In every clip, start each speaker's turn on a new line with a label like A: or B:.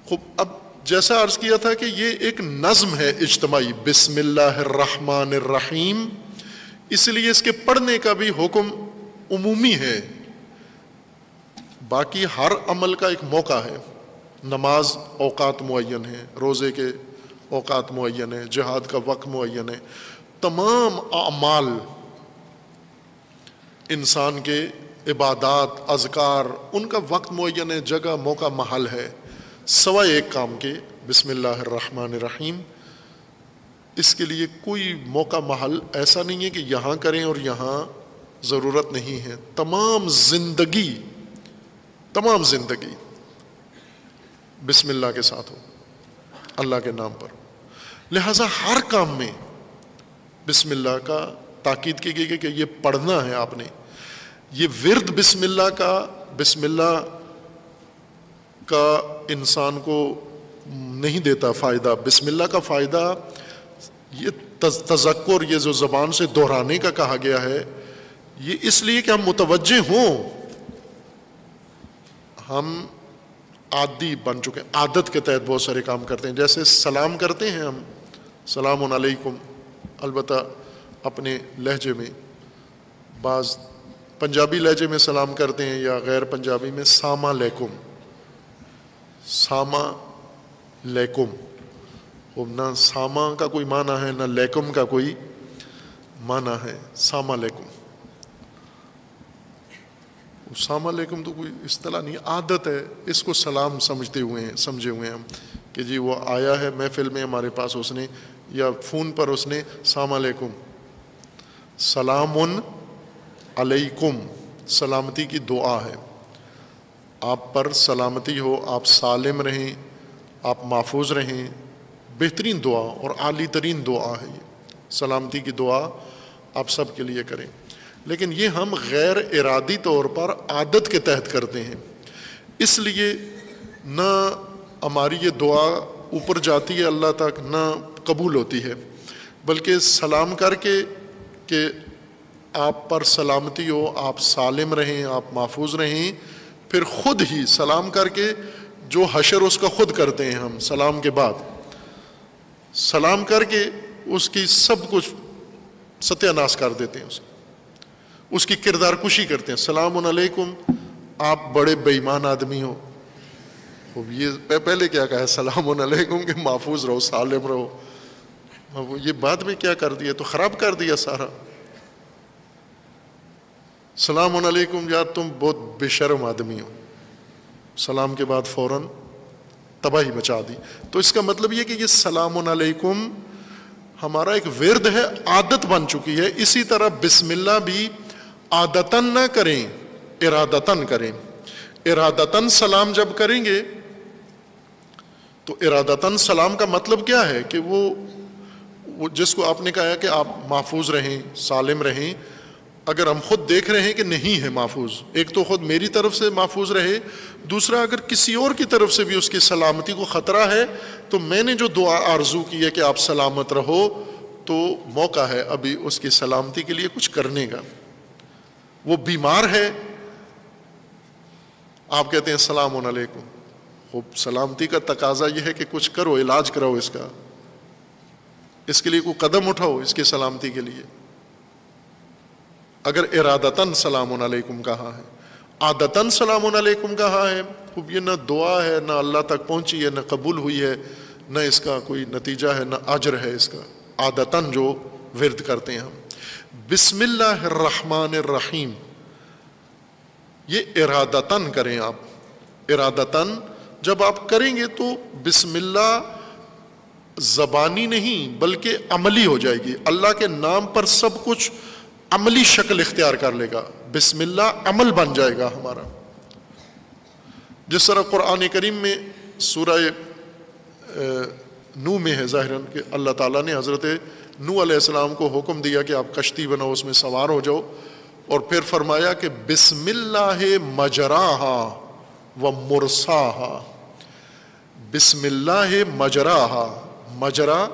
A: خوب، اب جیسا عرض کیا تھا کہ یہ ایک نظم ہے اجتماعی، بسم اللہ الرحمن الرحیم، اس لیے اس کے پڑھنے کا بھی حکم عمومی ہے. باقی ہر عمل کا ایک موقع ہے. نماز اوقات معین ہیں، روزے کے اوقات معین ہیں، جہاد کا وقت معین ہے. تمام اعمال انسان کے عبادات، اذکار، ان کا وقت معین ہے، جگہ، موقع، محل ہے، سوائے ایک کام کے بسم اللہ الرحمن الرحیم. اس کے لیے کوئی موقع محل ایسا نہیں ہے کہ یہاں کریں اور یہاں ضرورت نہیں ہے. تمام زندگی بسم اللہ کے ساتھ ہو، اللہ کے نام پر. لہذا ہر کام میں بسم اللہ کا تاکید کی گئی کہ یہ پڑھنا ہے آپ نے. یہ ورد بسم اللہ کا انسان کو نہیں دیتا فائدہ. بسم اللہ کا فائدہ یہ تذکر، یہ جو زبان سے دہرانے کا کہا گیا ہے، یہ اس لیے کہ ہم متوجہ ہوں. ہم عادی بن چکے، عادت کے تحت بہت سارے کام کرتے ہیں. جیسے سلام کرتے ہیں ہم، سلام علیکم، البتہ اپنے لہجے میں، بعض پنجابی لہجے میں سلام کرتے ہیں یا غیر پنجابی میں سلام علیکم، ساما لیکم. نہ ساما کا کوئی معنی ہے، نہ لیکم کا کوئی معنی ہے. سلام علیکم، السلام علیکم تو کوئی اصطلاح نہیں، عادت ہے. اس کو سلام سمجھے ہوئے ہیں ہم کہ جی وہ آیا ہے محفل میں ہمارے پاس، اس نے یا فون پر اس نے السلام علیکم، سلام علیکم، سلامتی کی دعا ہے. آپ پر سلامتی ہو، آپ سالم رہیں، آپ محفوظ رہیں. بہترین دعا اور عالی ترین دعا ہے یہ سلامتی کی دعا، آپ سب کے لیے کریں. لیکن یہ ہم غیر ارادی طور پر عادت کے تحت کرتے ہیں، اس لیے نہ ہماری یہ دعا اوپر جاتی ہے اللہ تک، نہ قبول ہوتی ہے. بلکہ سلام کر کے کہ آپ پر سلامتی ہو، آپ سالم رہیں، آپ محفوظ رہیں، پھر خود ہی سلام کر کے جو حشر اس کا خود کرتے ہیں ہم سلام کے بعد، سلام کر کے اس کی سب کچھ ستیہ ناش کر دیتے ہیں، اس کی کردار کشی کرتے ہیں. السلام علیکم، آپ بڑے بے ایمان آدمی ہو. یہ پہلے کیا کہا ہے، السلام علیکم کہ محفوظ رہو، سالم رہو. یہ بعد میں کیا کر دیا، تو خراب کر دیا سارا. السلام علیکم یار تم بہت بے شرم آدمی ہو، سلام کے بعد فوراً تباہی مچا دی. تو اس کا مطلب یہ کہ یہ السلام علیکم ہمارا ایک ورد ہے، عادت بن چکی ہے. اسی طرح بسم اللہ بھی عادتاً نہ کریں، ارادتاً کریں. ارادتاً سلام جب کریں گے تو ارادتاً سلام کا مطلب کیا ہے کہ وہ جس کو آپ نے کہا ہے کہ آپ محفوظ رہیں، سالم رہیں. اگر ہم خود دیکھ رہے ہیں کہ نہیں ہے محفوظ، ایک تو خود میری طرف سے محفوظ رہے، دوسرا اگر کسی اور کی طرف سے بھی اس کی سلامتی کو خطرہ ہے، تو میں نے جو دعا آرزو کی ہے کہ آپ سلامت رہو، تو موقع ہے ابھی اس کی سلامتی کے لیے کچھ کرنے کا. وہ بیمار ہے، آپ کہتے ہیں السلام علیکم. خوب، سلامتی کا تقاضا یہ ہے کہ کچھ کرو، علاج کراؤ اس کا، اس کے لیے کوئی قدم اٹھاؤ اس کی سلامتی کے لیے. اگر ارادتاً سلام علیکم کہا ہے، عادتاً سلام علیکم کہا ہے، خوب یہ نہ دعا ہے، نہ اللہ تک پہنچی ہے، نہ قبول ہوئی ہے، نہ اس کا کوئی نتیجہ ہے، نہ اجر ہے اس کا. عادتاً جو ورد کرتے ہیں ہم بسم اللہ الرحمن الرحیم، یہ ارادتاً کریں. آپ ارادتاً جب آپ کریں گے تو بسم اللہ زبانی نہیں بلکہ عملی ہو جائے گی. اللہ کے نام پر سب کچھ عملی شکل اختیار کر لے گا. بسم اللہ عمل بن جائے گا ہمارا. جس طرح قرآن کریم میں سورہ نو میں ہے ظاہراً کہ اللہ تعالیٰ نے حضرت نو علیہ السلام کو حکم دیا کہ آپ کشتی بناؤ، اس میں سوار ہو جاؤ، اور پھر فرمایا کہ بسم اللہ مجراہا و مرساہا. بسم اللہ مجراہا، مجرا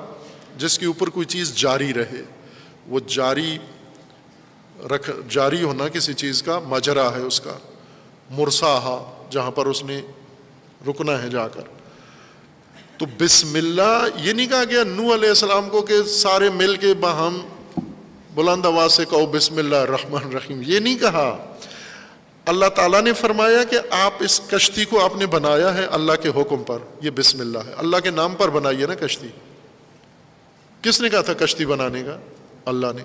A: جس کے اوپر کوئی چیز جاری رہے، وہ جاری ہونا کسی چیز کا مجرا ہے اس کا. مرساہا جہاں پر اس نے رکنا ہے جا کر. تو بسم اللہ یہ نہیں کہا گیا نوح علیہ السلام کو کہ سارے مل کے باہم بلند آواز سے کہو بسم اللہ الرحمن الرحیم، یہ نہیں کہا۔ اللہ تعالیٰ نے فرمایا کہ آپ اس کشتی کو آپ نے بنایا ہے اللہ کے حکم پر، یہ بسم اللہ ہے، اللہ کے نام پر بنائی ہے نا کشتی۔ کس نے کہا تھا کشتی بنانے کا؟ اللہ نے۔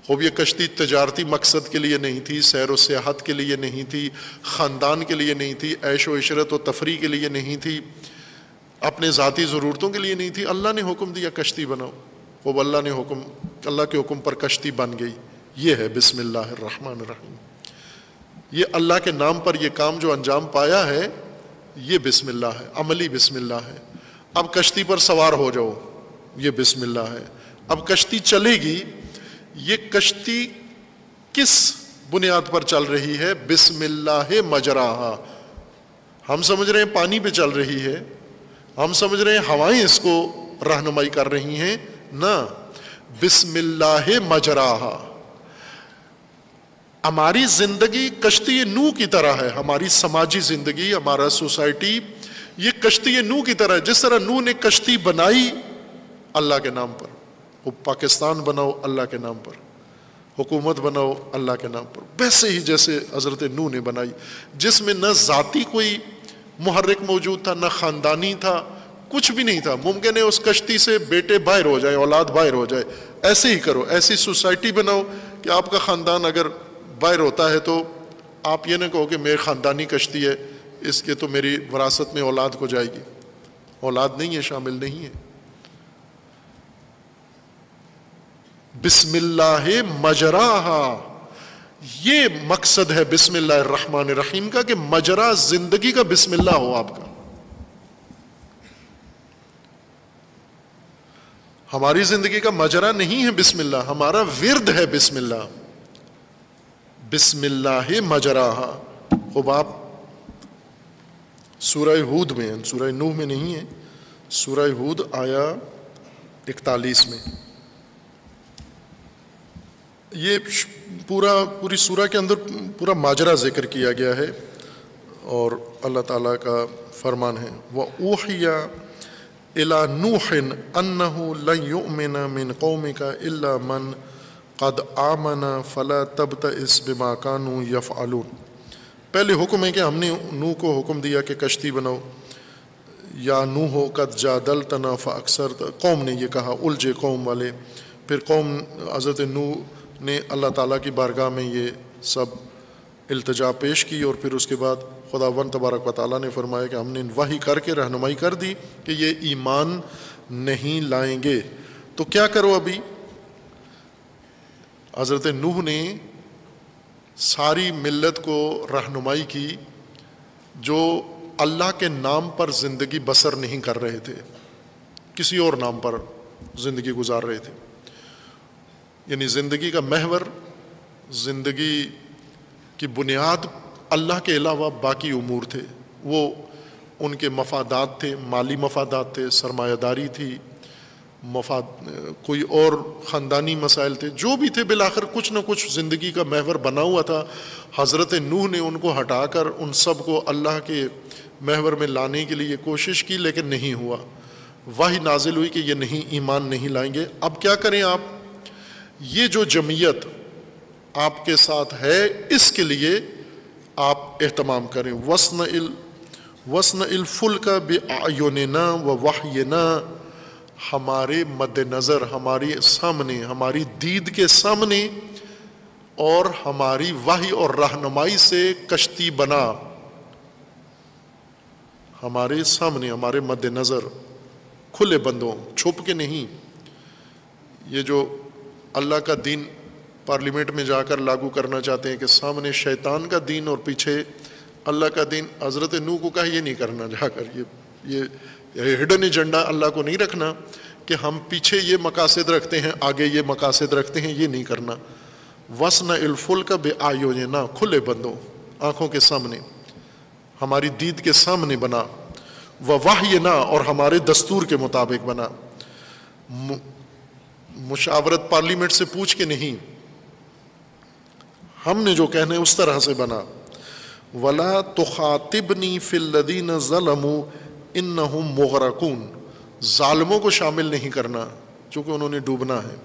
A: خوب یہ کشتی تجارتی مقصد کے لیے نہیں تھی، سیر و سیاحت کے لیے نہیں تھی، خاندان کے لیے نہیں تھی، عیش و عشرت و تفریح کے لیے نہیں تھی، اپنے ذاتی ضرورتوں کے لیے نہیں تھی۔ اللہ نے حکم دیا کشتی بناؤ، خوب اللہ نے حکم، اللہ کے حکم پر کشتی بن گئی۔ یہ ہے بسم اللہ الرحمن الرحیم۔ یہ اللہ کے نام پر یہ کام جو انجام پایا ہے یہ بسم اللہ ہے، عملی بسم اللہ ہے۔ اب کشتی پر سوار ہو جاؤ، یہ بسم اللہ ہے۔ اب کشتی چلے گی، یہ کشتی کس بنیاد پر چل رہی ہے؟ بسم اللہ مجراہا۔ ہم سمجھ رہے ہیں پانی پہ چل رہی ہے، ہم سمجھ رہے ہیں ہوائیں اس کو رہنمائی کر رہی ہیں، نہ، بسم اللہ مجراہا۔ ہماری زندگی کشتی نوح کی طرح ہے، ہماری سماجی زندگی، ہمارا سوسائٹی یہ کشتی نوح کی طرح ہے۔ جس طرح نوح نے کشتی بنائی اللہ کے نام پر، وہ پاکستان بناؤ اللہ کے نام پر، حکومت بناؤ اللہ کے نام پر، ویسے ہی جیسے حضرت نوح نے بنائی، جس میں نہ ذاتی کوئی محرک موجود تھا، نہ خاندانی تھا، کچھ بھی نہیں تھا۔ ممکن ہے اس کشتی سے بیٹے باہر ہو جائیں، اولاد باہر ہو جائے، ایسے ہی کرو، ایسی سوسائٹی بناؤ کہ آپ کا خاندان اگر باہر ہوتا ہے تو آپ یہ نہ کہو کہ میری خاندانی کشتی ہے، اس کے تو میری وراثت میں اولاد کو جائے گی۔ اولاد نہیں ہے، شامل نہیں ہے۔ بسم اللہ مجراہا، یہ مقصد ہے بسم اللہ الرحمن الرحیم کا کہ مجرا زندگی کا بسم اللہ ہو آپ کا۔ ہماری زندگی کا مجرا نہیں ہے بسم اللہ، ہمارا ورد ہے بسم اللہ۔ بسم اللہ مجراہا۔ خوب آپ سورہ ہود میں، سورہ نوح میں نہیں ہے، سورہ ہود آیا 41 میں یہ پوری سورہ کے اندر پورا ماجرا ذکر کیا گیا ہے، اور اللہ تعالیٰ کا فرمان ہے وَأُوحِيَ إِلَى نُوحٍ أَنَّهُ لَن يُؤْمِنَ مِن قَوْمِكَ إِلَّا مَن قَدْ آمَنَ فَلَا تَبْتَئِسْ بِمَا كَانُوا يَفْعَلُونَ۔ پہلے حکم ہے کہ ہم نے نوح کو حکم دیا کہ کشتی بناؤ، یا نوح قد جادلتنا فاکثرت، قوم نے یہ کہا، الجھے قوم والے۔ پھر قوم حضرت نوح نے اللہ تعالیٰ کی بارگاہ میں یہ سب التجا پیش کی، اور پھر اس کے بعد خداوند تبارک و تعالیٰ نے فرمایا کہ ہم نے وحی کر کے رہنمائی کر دی کہ یہ ایمان نہیں لائیں گے۔ تو کیا کرو ابھی؟ حضرت نوح نے ساری ملت کو رہنمائی کی جو اللہ کے نام پر زندگی بسر نہیں کر رہے تھے، کسی اور نام پر زندگی گزار رہے تھے۔ یعنی زندگی کا محور، زندگی کی بنیاد اللہ کے علاوہ باقی امور تھے، وہ ان کے مفادات تھے، مالی مفادات تھے، سرمایہ داری تھی، کوئی اور خاندانی مسائل تھے، جو بھی تھے، بالآخر کچھ نہ کچھ زندگی کا محور بنا ہوا تھا۔ حضرت نوح نے ان کو ہٹا کر ان سب کو اللہ کے محور میں لانے کے لیے کوشش کی، لیکن نہیں ہوا۔ وحی نازل ہوئی کہ یہ نہیں، ایمان نہیں لائیں گے۔ اب کیا کریں آپ؟ یہ جو جمعیت آپ کے ساتھ ہے، اس کے لیے آپ اہتمام کریں۔ وَصْنَعِ الْفُلْكَ بِأَعْيُنِنَا وَوَحْيِنَا، ہمارے مد نظر، ہمارے سامنے، ہماری دید کے سامنے اور ہماری وحی اور رہنمائی سے کشتی بنا، ہمارے سامنے، ہمارے مد نظر، کھلے بندوں، چھپ کے نہیں۔ یہ جو اللہ کا دین پارلیمنٹ میں جا کر لاگو کرنا چاہتے ہیں کہ سامنے شیطان کا دین اور پیچھے اللہ کا دین، حضرت نوح کو کہا یہ نہیں کرنا، جا کر یہ ہڈن ایجنڈا اللہ کو نہیں رکھنا کہ ہم پیچھے یہ مقاصد رکھتے ہیں، آگے یہ مقاصد رکھتے ہیں، یہ نہیں کرنا۔ وَصْنَعِ الْفُلْكَ بِأَعْيُنِنَا، کھلے بندوں، آنکھوں کے سامنے، ہماری دید کے سامنے بنا، وَوَحْيِنَا، اور ہمارے دستور کے مطابق بنا، مشاورت پارلیمنٹ سے پوچھ کے نہیں، ہم نے جو کہنا ہے اس طرح سے بنا۔ وَلَا تُخَاطِبْنِي فِي الَّذِينَ ظَلَمُوا انہم مغرقون، ظالموں کو شامل نہیں کرنا چونکہ انہوں نے ڈوبنا ہے۔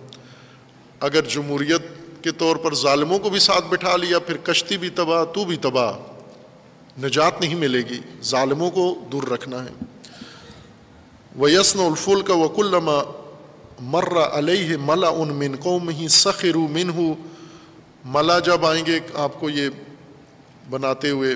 A: اگر جمہوریت کے طور پر ظالموں کو بھی ساتھ بٹھا لیا پھر کشتی بھی تباہ، تو بھی تباہ، نجات نہیں ملے گی، ظالموں کو دور رکھنا ہے۔ وَيَصْنَعُ الْفُلْكَ وَكُلَّمَا مَرَّ عَلَيْهِ مَلَأٌ مِّن قَوْمِهِ سَخِرُوا مِنْهُ، ملا جب آئیں گے آپ کو یہ بناتے ہوئے